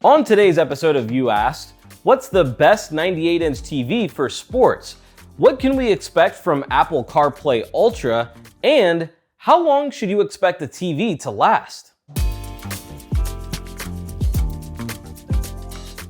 On today's episode of You Asked, what's the best 98-inch TV for sports? What can we expect from Apple CarPlay Ultra? And how long should you expect the TV to last?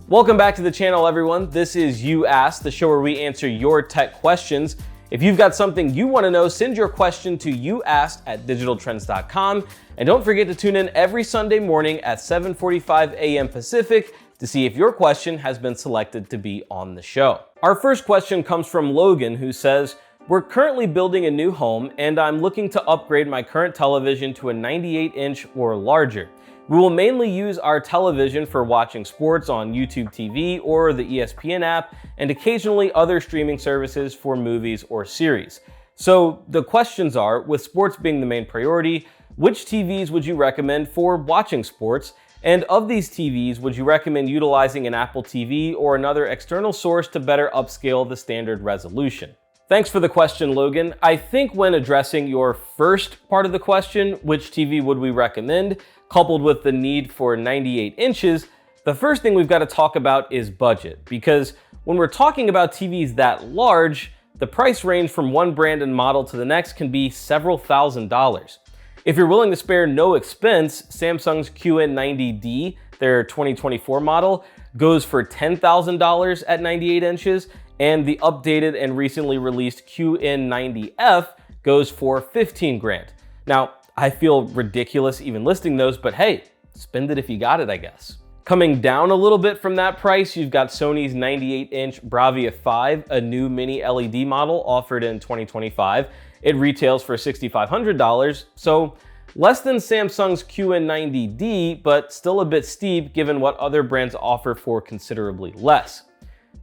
Welcome back to the channel, everyone. This is You Asked, the show where we answer your tech questions. If you've got something you want to know, send your question to youasked@digitaltrends.com. And don't forget to tune in every Sunday morning at 7:45 a.m. Pacific to see if your question has been selected to be on the show. Our first question comes from Logan, who says, "We're currently building a new home and I'm looking to upgrade my current television to a 98-inch or larger. We will mainly use our television for watching sports on YouTube TV or the ESPN app, and occasionally other streaming services for movies or series. So the questions are, with sports being the main priority, which TVs would you recommend for watching sports? And of these TVs, would you recommend utilizing an Apple TV or another external source to better upscale the standard resolution?" Thanks for the question, Logan. I think when addressing your first part of the question, which TV would we recommend, coupled with the need for 98 inches, the first thing we've got to talk about is budget. Because when we're talking about TVs that large, the price range from one brand and model to the next can be several $1,000s. If you're willing to spare no expense, Samsung's QN90D, their 2024 model, goes for $10,000 at 98 inches, and the updated and recently released QN90F goes for $15 grand. Now, I feel ridiculous even listing those, but hey, spend it if you got it, I guess. Coming down a little bit from that price, you've got Sony's 98-inch Bravia 5, a new mini LED model offered in 2025. It retails for $6,500, so less than Samsung's QN90D, but still a bit steep given what other brands offer for considerably less.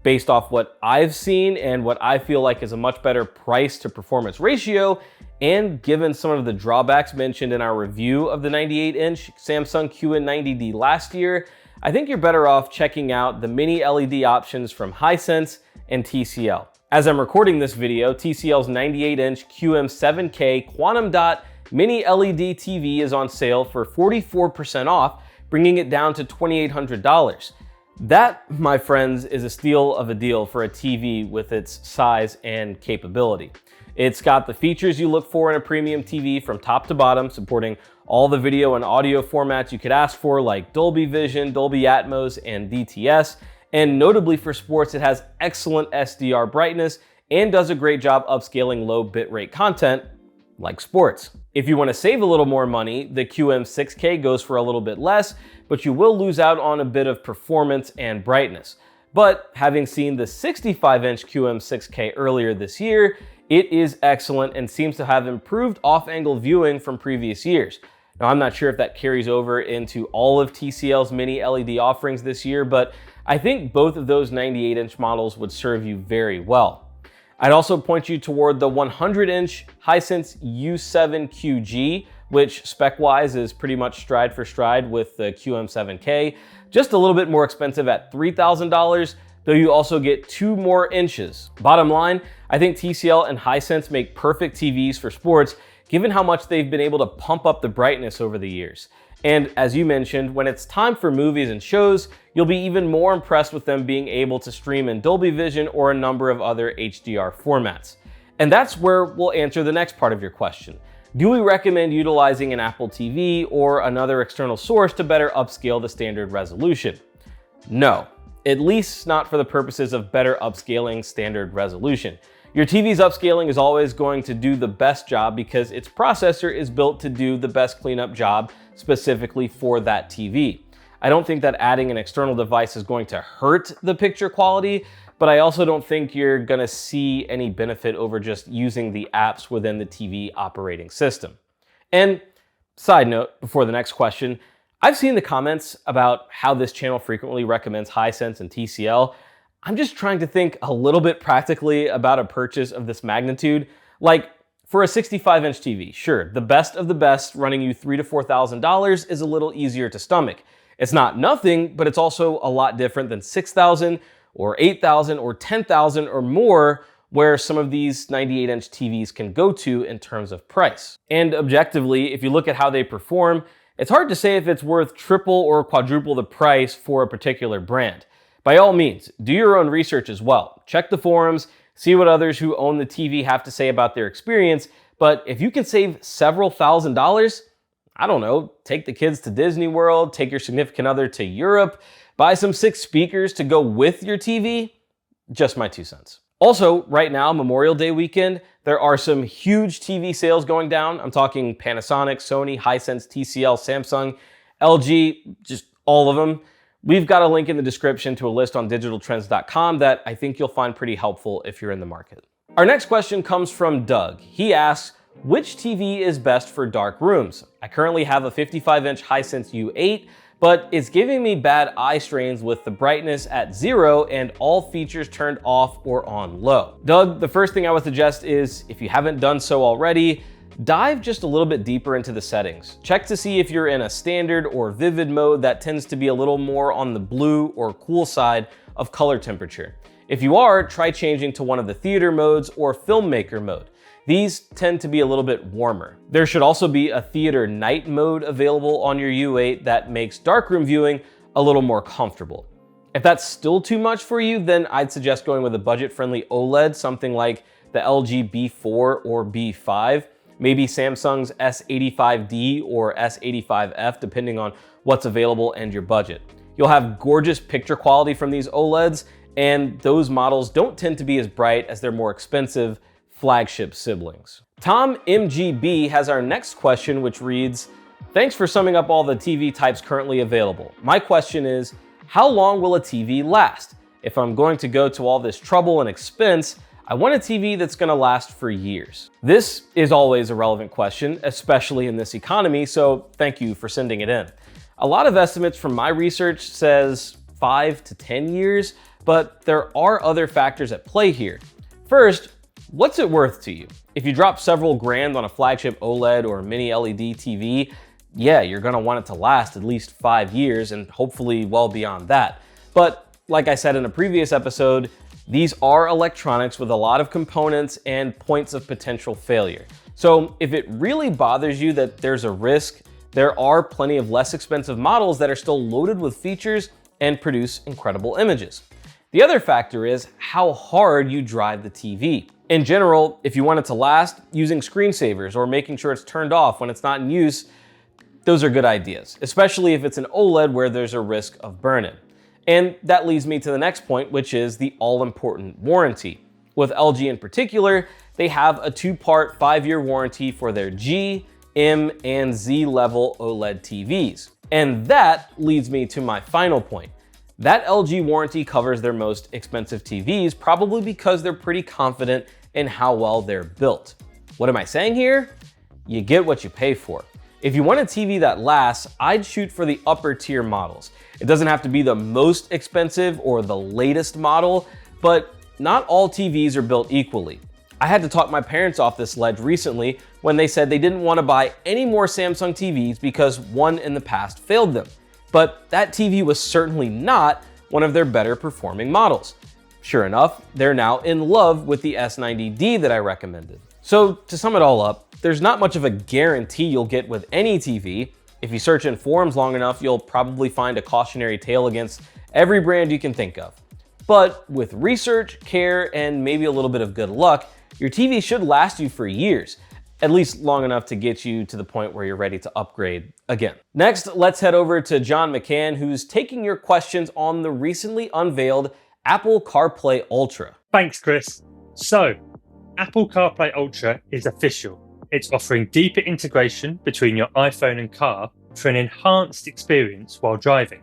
Based off what I've seen and what I feel like is a much better price to performance ratio, and given some of the drawbacks mentioned in our review of the 98-inch Samsung QN90D last year, I think you're better off checking out the mini LED options from Hisense and TCL. As I'm recording this video, TCL's 98-inch QM7K Quantum Dot mini LED TV is on sale for 44% off, bringing it down to $2,800. That, my friends, is a steal of a deal for a TV with its size and capability. It's got the features you look for in a premium TV from top to bottom, supporting all the video and audio formats you could ask for, like Dolby Vision, Dolby Atmos, and DTS. And notably for sports, it has excellent SDR brightness and does a great job upscaling low bitrate content, like sports. If you want to save a little more money, the QM6K goes for a little bit less, but you will lose out on a bit of performance and brightness. But having seen the 65-inch QM6K earlier this year, it is excellent and seems to have improved off-angle viewing from previous years. Now, I'm not sure if that carries over into all of TCL's mini LED offerings this year, but I think both of those 98-inch models would serve you very well. I'd also point you toward the 100-inch Hisense U7QG, which spec-wise is pretty much stride for stride with the QM7K, just a little bit more expensive at $3,000, though you also get 2 more inches. Bottom line, I think TCL and Hisense make perfect TVs for sports, given how much they've been able to pump up the brightness over the years. And as you mentioned, when it's time for movies and shows, you'll be even more impressed with them being able to stream in Dolby Vision or a number of other HDR formats. And that's where we'll answer the next part of your question. Do we recommend utilizing an Apple TV or another external source to better upscale the standard resolution? No, at least not for the purposes of better upscaling standard resolution. Your TV's upscaling is always going to do the best job because its processor is built to do the best cleanup job specifically for that TV. I don't think that adding an external device is going to hurt the picture quality, but I also don't think you're gonna see any benefit over just using the apps within the TV operating system. And side note, before the next question, I've seen the comments about how this channel frequently recommends Hisense and TCL. I'm just trying to think a little bit practically about a purchase of this magnitude. Like, for a 65-inch TV, sure, the best of the best running you $3,000 to $4,000 is a little easier to stomach. It's not nothing, but it's also a lot different than $6,000 or $8,000 or $10,000 or more, where some of these 98-inch TVs can go to in terms of price. And objectively, if you look at how they perform, It's hard to say if it's worth triple or quadruple the price for a particular brand. By all means, do your own research as well. Check the forums, see what others who own the TV have to say about their experience, but if you can save several $1,000s, I don't know, take the kids to Disney World, take your significant other to Europe, buy some 6 speakers to go with your TV, just my 2 cents. Also, right now, Memorial Day weekend, there are some huge TV sales going down. I'm talking Panasonic, Sony, Hisense, TCL, Samsung, LG, just all of them. We've got a link in the description to a list on digitaltrends.com that I think you'll find pretty helpful if you're in the market. Our next question comes from Doug. He asks, which TV is best for dark rooms? I currently have a 55-inch Hisense U8, but it's giving me bad eye strains with the brightness at 0 and all features turned off or on low. Doug, the first thing I would suggest is, if you haven't done so already, dive just a little bit deeper into the settings. Check to see if you're in a standard or vivid mode that tends to be a little more on the blue or cool side of color temperature. If you are, try changing to one of the theater modes or filmmaker mode. These tend to be a little bit warmer. There should also be a theater night mode available on your U8 that makes darkroom viewing a little more comfortable. If that's still too much for you, then I'd suggest going with a budget-friendly OLED, something like the LG B4 or B5, maybe Samsung's S85D or S85F, depending on what's available and your budget. You'll have gorgeous picture quality from these OLEDs, and those models don't tend to be as bright as their more expensive flagship siblings. Tom MGB has our next question, which reads, thanks for summing up all the TV types currently available. My question is, how long will a TV last? If I'm going to go to all this trouble and expense, I want a TV that's gonna last for years. This is always a relevant question, especially in this economy, so thank you for sending it in. A lot of estimates from my research says 5 to 10 years, but there are other factors at play here. First, what's it worth to you? If you drop several grand on a flagship OLED or mini LED TV, yeah, you're gonna want it to last at least 5 years and hopefully well beyond that. But like I said in a previous episode, these are electronics with a lot of components and points of potential failure. So if it really bothers you that there's a risk, there are plenty of less expensive models that are still loaded with features and produce incredible images. The other factor is how hard you drive the TV. In general, if you want it to last, using screensavers or making sure it's turned off when it's not in use, those are good ideas, especially if it's an OLED where there's a risk of burn-in. And that leads me to the next point, which is the all-important warranty. With LG in particular, they have a 2-part 5-year warranty for their G, M, and Z level OLED TVs. And that leads me to my final point. That LG warranty covers their most expensive TVs, probably because they're pretty confident in how well they're built. What am I saying here? You get what you pay for. If you want a TV that lasts, I'd shoot for the upper tier models. It doesn't have to be the most expensive or the latest model, but not all TVs are built equally. I had to talk my parents off this ledge recently when they said they didn't want to buy any more Samsung TVs because one in the past failed them. But that TV was certainly not one of their better performing models. Sure enough, they're now in love with the S90D that I recommended. So to sum it all up, there's not much of a guarantee you'll get with any TV. If you search in forums long enough, you'll probably find a cautionary tale against every brand you can think of. But with research, care, and maybe a little bit of good luck, your TV should last you for years, at least long enough to get you to the point where you're ready to upgrade again. Next, let's head over to John McCann, who's taking your questions on the recently unveiled Apple CarPlay Ultra. Thanks, Chris. So, Apple CarPlay Ultra is official. It's offering deeper integration between your iPhone and car for an enhanced experience while driving.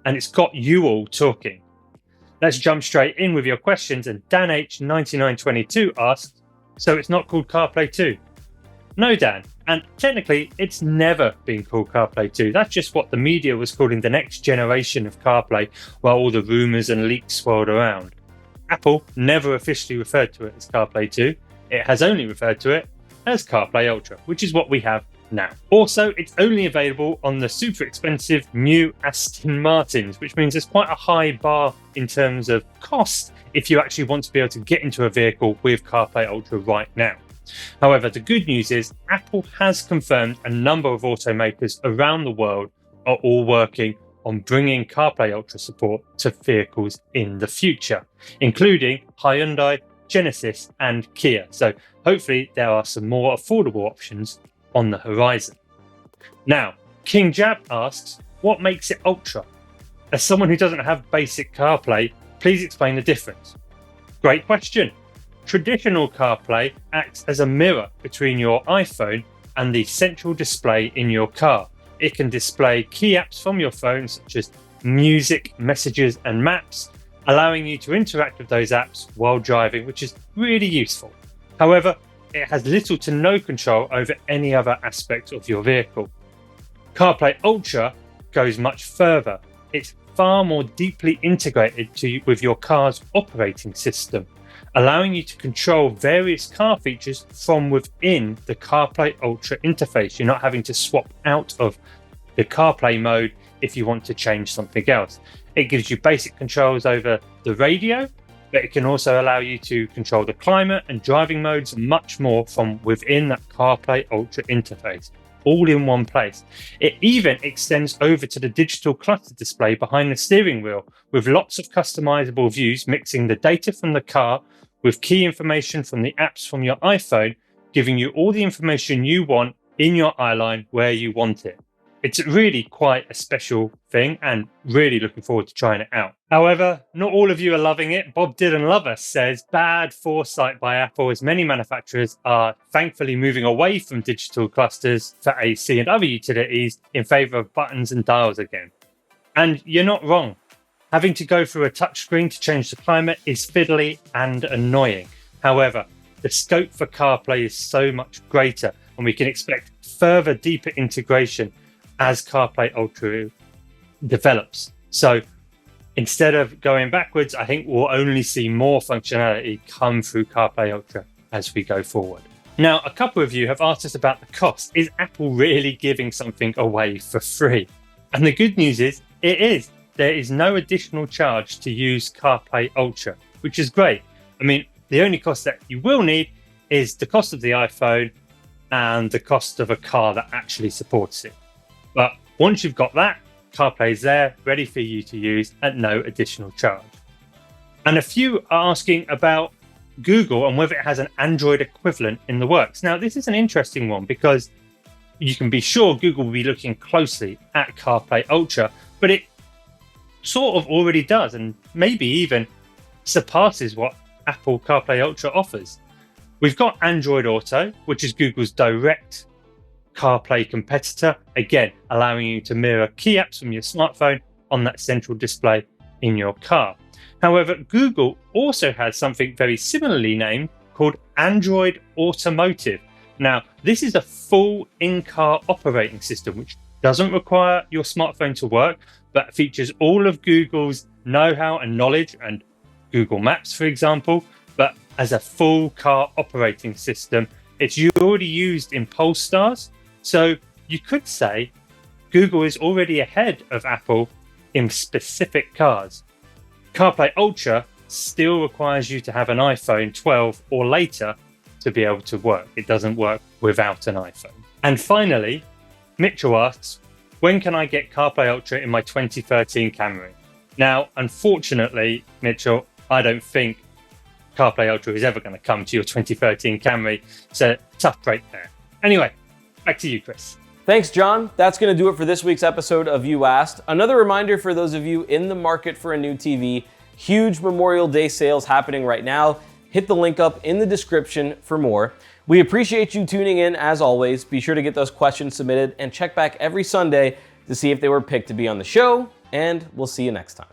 And it's got you all talking. Let's jump straight in with your questions, and Dan H9922 asked, so it's not called CarPlay 2? No, Dan, and technically it's never been called CarPlay 2. That's just what the media was calling the next generation of CarPlay while all the rumours and leaks swirled around. Apple never officially referred to it as CarPlay 2. It has only referred to it as CarPlay Ultra, which is what we have now. Also, it's only available on the super expensive new Aston Martins, which means there's quite a high bar in terms of cost if you actually want to be able to get into a vehicle with CarPlay Ultra right now. However, the good news is Apple has confirmed a number of automakers around the world are all working on bringing CarPlay Ultra support to vehicles in the future, including Hyundai, Genesis and Kia. So hopefully there are some more affordable options on the horizon. Now, King Jab asks, what makes it Ultra? As someone who doesn't have basic CarPlay, please explain the difference. Great question. Traditional CarPlay acts as a mirror between your iPhone and the central display in your car. It can display key apps from your phone, such as music, messages, and maps, allowing you to interact with those apps while driving, which is really useful. However, it has little to no control over any other aspect of your vehicle. CarPlay Ultra goes much further. It's far more deeply integrated with your car's operating system, allowing you to control various car features from within the CarPlay Ultra interface. You're not having to swap out of the CarPlay mode if you want to change something else. It gives you basic controls over the radio, but it can also allow you to control the climate and driving modes and much more from within that CarPlay Ultra interface, all in one place. It even extends over to the digital cluster display behind the steering wheel, with lots of customizable views, mixing the data from the car with key information from the apps from your iPhone, giving you all the information you want in your eyeline where you want it. It's really quite a special thing and really looking forward to trying it out. However, not all of you are loving it. Bob Dylan Lover says, bad foresight by Apple, as many manufacturers are thankfully moving away from digital clusters for AC and other utilities in favor of buttons and dials again. And you're not wrong. Having to go through a touchscreen to change the climate is fiddly and annoying. However, the scope for CarPlay is so much greater, and we can expect further deeper integration as CarPlay Ultra develops. So instead of going backwards, I think we'll only see more functionality come through CarPlay Ultra as we go forward. Now, a couple of you have asked us about the cost. Is Apple really giving something away for free? And the good news is, it is. There is no additional charge to use CarPlay Ultra, which is great. I mean, the only cost that you will need is the cost of the iPhone and the cost of a car that actually supports it. But once you've got that, CarPlay is there, ready for you to use at no additional charge. And a few are asking about Google and whether it has an Android equivalent in the works. Now, this is an interesting one because you can be sure Google will be looking closely at CarPlay Ultra, but it sort of already does, and maybe even surpasses what Apple CarPlay Ultra offers. We've got Android Auto, which is Google's direct CarPlay competitor, again allowing you to mirror key apps from your smartphone on that central display in your car. However, Google also has something very similarly named called Android Automotive. Now, this is a full in-car operating system which doesn't require your smartphone to work, but features all of Google's know-how and knowledge, and Google Maps, for example, but as a full car operating system. It's already used in Polestars, so you could say Google is already ahead of Apple in specific cars. CarPlay Ultra still requires you to have an iPhone 12 or later to be able to work. It doesn't work without an iPhone. And finally, Mitchell asks, when can I get CarPlay Ultra in my 2013 Camry? Now, unfortunately, Mitchell, I don't think CarPlay Ultra is ever going to come to your 2013 Camry. It's a tough break there. Anyway, back to you, Chris. Thanks, John. That's going to do it for this week's episode of You Asked. Another reminder for those of you in the market for a new TV, huge Memorial Day sales happening right now. Hit the link up in the description for more. We appreciate you tuning in as always. Be sure to get those questions submitted and check back every Sunday to see if they were picked to be on the show, and we'll see you next time.